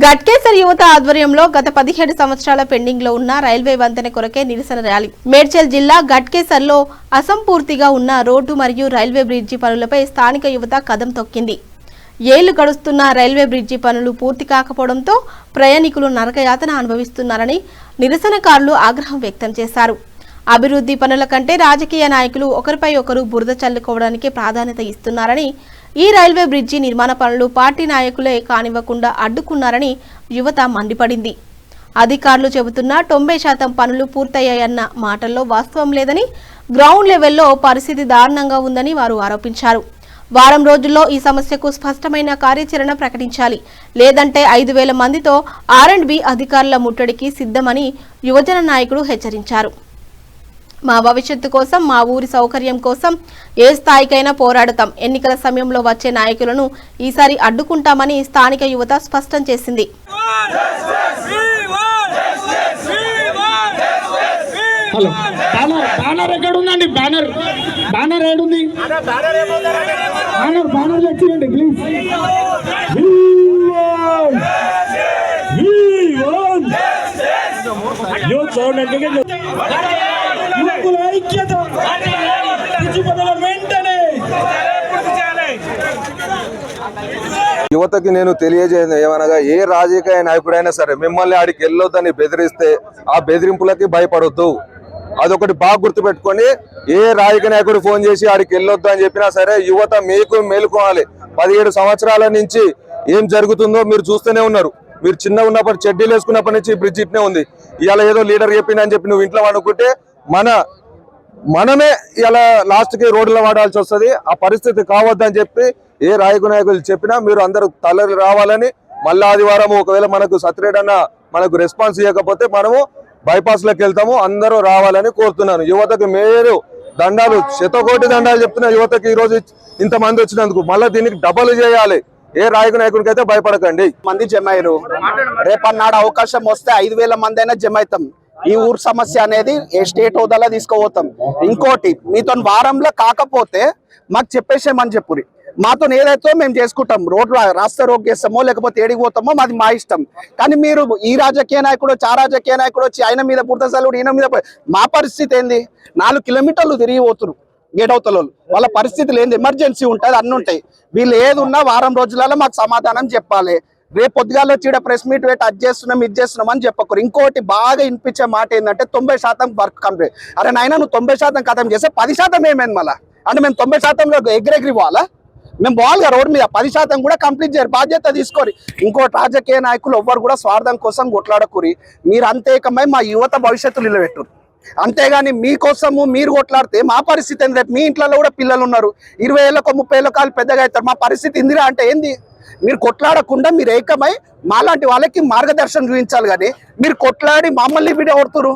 గట్కేసర్ యువత ఆధ్వర్యంలో గత 17 సంవత్సరాల పెండింగ్ లో ఉన్న రైల్వే వంతెన కొరకే నిరసన ర్యాలీ. మేడ్చల్ జిల్లా గట్కేసర్ లో అసంపూర్తిగా ఉన్న రోడ్డు మరియు రైల్వే బ్రిడ్జి పనులపై స్థానిక యువత కదం తొక్కింది. ఏళ్లు గడుస్తున్న రైల్వే బ్రిడ్జి పనులు పూర్తి కాకపోవడంతో ప్రయాణికులు నరకయాతన అనుభవిస్తున్నారని నిరసనకారులు ఆగ్రహం వ్యక్తం చేశారు. అభివృద్ధి పనుల కంటే రాజకీయ నాయకులు ఒకరిపై ఒకరు బురద చల్లుకోవడానికి ప్రాధాన్యత ఇస్తున్నారని, ఈ రైల్వే బ్రిడ్జి నిర్మాణ పనులు పార్టీ నాయకులే కానివ్వకుండా అడ్డుకున్నారని యువత మండిపడింది. అధికారులు చెబుతున్న 90% పనులు పూర్తయ్యాయన్న మాటల్లో వాస్తవం లేదని, గ్రౌండ్ లెవెల్లో పరిస్థితి దారుణంగా ఉందని వారు ఆరోపించారు. వారం రోజుల్లో ఈ సమస్యకు స్పష్టమైన కార్యాచరణ ప్రకటించాలి, లేదంటే 5,000 మందితో R&B అధికారుల ముట్టడికి సిద్ధమని యువజన నాయకుడు హెచ్చరించారు. మా భవిష్యత్తు కోసం, మా ఊరి సౌకర్యం కోసం ఏ స్థాయికైనా పోరాడతాం. ఎన్నికల సమయంలో వచ్చే నాయకులను ఈసారి అడ్డుకుంటామని స్థానిక యువత స్పష్టం చేసింది. యువతకి నేను తెలియజేయను ఏమనగా, ఏ రాజకీయ నాయకుడైనా సరే మిమ్మల్ని ఆడికి వెళ్ళొద్దని బెదిరిస్తే ఆ బెదిరింపులకి భయపడొద్దు. అదొకటి బాగా గుర్తుపెట్టుకొని, ఏ రాజకీయ నాయకుడు ఫోన్ చేసి ఆడికి వెళ్ళొద్దు అని చెప్పినా సరే యువత మీకు మేలుకోవాలి. 17 సంవత్సరాల నుంచి ఏం జరుగుతుందో మీరు చూస్తూనే ఉన్నారు. మీరు చిన్న ఉన్నప్పుడు చెడ్డీలు వేసుకున్నప్పటి నుంచి బ్రిడ్జ్ ఇట్నే ఉంది. ఇవాళ ఏదో లీడర్ చెప్పిందని చెప్పి నువ్వు ఇంట్లో అనుకుంటే మనమే ఇలా లాస్ట్కి రోడ్లో వాడాల్సి వస్తుంది. ఆ పరిస్థితి కావద్దని చెప్పి ఏ రాజకీయ నాయకులు చెప్పినా మీరు అందరూ తలరి రావాలని, మళ్ళీ ఆదివారం ఒకవేళ మనకు సత్రేడన్న మనకు రెస్పాన్స్ ఇవ్వకపోతే మనము బైపాస్లోకి వెళ్తాము. అందరూ రావాలని కోరుతున్నాను. యువతకు మీరు దండాలు, శతకోటి దండాలు చెప్తున్నా. యువతకి ఈరోజు ఇంతమంది వచ్చినందుకు మళ్ళీ దీనికి డబల్ చేయాలి. ఏ రాజకీయ నాయకునికి అయితే భయపడకండి. మంది జమైరు, రేపన్నాడు అవకాశం వస్తే 5,000 మంది అయినా జమైతాం. ఈ ఊరు సమస్య అనేది స్టేట్ హోదాలో తీసుకుపోతాం. ఇంకోటి, మీతో వారంలో కాకపోతే మాకు చెప్పేసేమని చెప్పురి. మాతో ఏదైతే మేము చేసుకుంటాం. రోడ్లు రాస్తా రోడ్ చేస్తామో లేకపోతే ఏడికి పోతామో మాది మా ఇష్టం. కానీ మీరు ఈ రాజకీయ నాయకుడు వచ్చి, ఆ రాజకీయ నాయకుడు వచ్చి ఆయన మీద పుడతసలుడు, ఈయన మీద మా పరిస్థితి ఏంది? 4 కిలోమీటర్లు తిరిగి పోతురు గేట్ అవతల వాళ్ళ పరిస్థితులు ఏంది? ఎమర్జెన్సీ ఉంటుంది, అన్ని ఉంటాయి. వీళ్ళు ఏది ఉన్నా వారం రోజులలో మాకు సమాధానం చెప్పాలి. రేపు పొద్దుగాల వచ్చి ప్రెస్ మీట్ పెట్టి అది చేస్తున్నాం ఇది చేస్తున్నాం అని చెప్పకూడదు. ఇంకోటి బాగా వినిపించే మాట ఏంటంటే 90% వర్క్ కంప్లీట్. అరే నాయన, నువ్వు 90% ఖతం చేస్తే 10% ఏమైంది మళ్ళా? అంటే మేము 90%లో ఎగిరెగిరి పోవాలా? మేము పోవాలిగా రోడ్డు మీద. 10% కూడా కంప్లీట్ చేయరు, బాధ్యత తీసుకోరు. ఇంకోటి, రాజకీయ నాయకులు ఎవ్వరు కూడా స్వార్థం కోసం కొట్లాడకూరి. మీరు అంతేకమై మా యువత భవిష్యత్తు నిలబెట్టురు. అంతేగాని మీకోసము మీరు కొట్లాడితే మా పరిస్థితి ఏంది? రేపు మీ ఇంట్లో కూడా పిల్లలు ఉన్నారు, 20 ఏళ్ళకో 30 ఏళ్ళకాలు పెద్దగా అవుతారు. మా పరిస్థితి ఇందిరా అంటే ఏంది? మీరు కొట్లాడకుండా మీరు ఏకమై మాలాంటి వాళ్ళకి మార్గదర్శనం చూపించాలి. కానీ మీరు కొట్లాడి మమ్మల్ని విడగొడుతురు.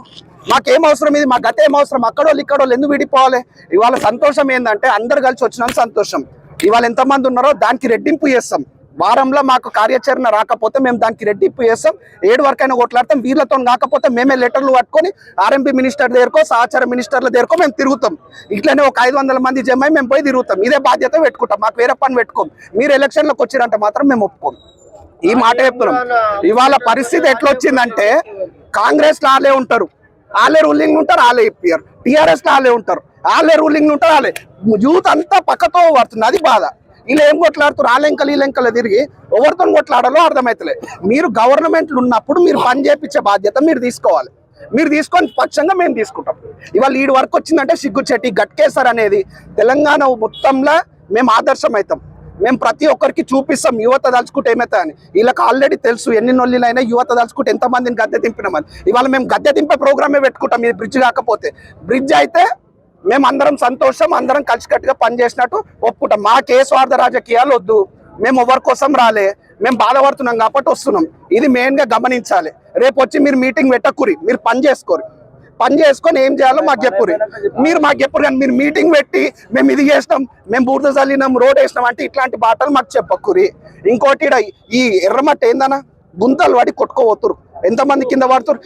మాకేం అవసరం? ఇది మా గత ఏం అవసరం? అక్కడోళ్ళు ఇక్కడోళ్ళు ఎందుకు విడిపోవాలి? ఇవాళ సంతోషం ఏంటంటే అందరు కలిసి వచ్చినందుకు సంతోషం. ఇవాళ ఎంతమంది ఉన్నారో దానికి రెట్టింపు చేస్తాం. వారంలో మాకు కార్యాచరణ రాకపోతే మేము దానికి రెట్టింపు చేస్తాం. 7 వరకైనా కొట్లాడతాం. వీళ్ళతో కాకపోతే మేమే లెటర్లు పట్టుకొని R&B మినిస్టర్ దగ్గరకో, సహచార మినిస్టర్ల దగ్గరకో మేము తిరుగుతాం. ఇట్లనే ఒక 500 మంది జమై మేము పోయి తిరుగుతాం. ఇదే బాధ్యత పెట్టుకుంటాం. మాకు వేరే పని పెట్టుకోం. మీరు ఎలక్షన్లకు వచ్చిరంటే మాత్రం మేము ఒప్పుకోం. ఈ మాట చెప్తున్నాం. ఇవాళ పరిస్థితి ఎట్లా వచ్చిందంటే, కాంగ్రెస్ లో వాళ్ళే ఉంటారు, వాళ్ళే రూలింగ్ ఉంటారు, వాళ్ళే ఇప్పారు. TRS లో వాళ్ళే ఉంటారు, వాళ్ళే రూలింగ్ ఉంటారు, వాళ్ళే. యూత్ అంతా పక్కతో పడుతుంది. అది బాధ. వీళ్ళు ఏం కొట్లాడుతారు? ఆలెంకలు ఈలెంకలు తిరిగి ఎవరితో కొట్లాడాలో అర్థమవుతలే. మీరు గవర్నమెంట్లు ఉన్నప్పుడు మీరు పని చేయించే బాధ్యత మీరు తీసుకోవాలి. మీరు తీసుకొని పక్షంగా మేము తీసుకుంటాం. ఇవాళ ఈ వరకు వచ్చిందంటే సిగ్గుచెట్టి. గట్కేసర్ అనేది తెలంగాణ మొత్తంలో మేము ఆదర్శం అవుతాం. మేము ప్రతి ఒక్కరికి చూపిస్తాం యువత దలుచుకుంటే ఏమవుతా అని. వీళ్ళకి ఆల్రెడీ తెలుసు ఎన్ని నొల్లిలైనా యువత దలుచుకుంటే ఎంతమందిని గద్దె దింపినామని. ఇవాళ మేము గద్దె దింపే ప్రోగ్రామే పెట్టుకుంటాం. ఇది బ్రిడ్జ్ కాకపోతే. బ్రిడ్జ్ అయితే మేము అందరం సంతోషం, అందరం కలిసికట్టుగా పనిచేసినట్టు ఒప్పుకుంటాం. మాకే స్వార్థ రాజకీయాలు వద్దు. మేము ఎవరి కోసం రాలే, మేము బాధపడుతున్నాం కాబట్టి వస్తున్నాం. ఇది మెయిన్గా గమనించాలి. రేపు వచ్చి మీరు మీటింగ్ పెట్టకురి, మీరు పని చేసుకోరు. పని చేసుకొని ఏం చేయాలో మాకు చెప్పురి. మీరు మాకు చెప్పురు. కానీ మీరు మీటింగ్ పెట్టి మేము ఇది చేసినాం, మేము బూర్ద చల్లినాం, రోడ్ వేసినాం అంటే ఇట్లాంటి బాటలు మాకు చెప్పకురి. ఇంకోటి, ఈ ఎర్రమట్టి ఏందన్నా గుంతలు పడి కొట్టుకోపోతురు. ఎంతమంది కింద పడుతురు?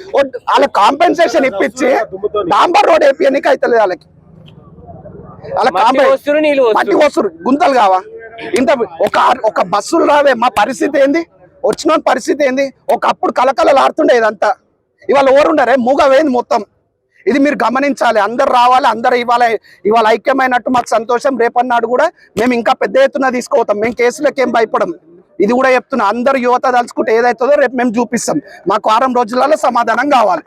వాళ్ళ కాంపెన్సేషన్ ఇప్పించి డాంబర్ రోడ్ వేపియనికి అవుతుంది వాళ్ళకి. అలా పట్టి వస్తురు గుంతలు కావా? ఇంత ఒక బస్సులు రావే. మా పరిస్థితి ఏంది? వచ్చిన పరిస్థితి ఏంది? ఒకప్పుడు కలకలలాడుతుండే ఇదంతా, ఇవాళ ఎవరుండరే మూగవేంది మొత్తం. ఇది మీరు గమనించాలి. అందరు రావాలి, అందరు ఇవాళ ఐక్యమైనట్టు మాకు సంతోషం. రేపన్నాడు కూడా మేము ఇంకా పెద్ద ఎత్తున తీసుకుపోతాం. మేము కేసులకు ఏం భయపడం. ఇది కూడా చెప్తున్నా, అందరు యువత తలుచుకుంటే ఏదైతుందో రేపు మేము చూపిస్తాం. మాకు 6 రోజులలో సమాధానం కావాలి.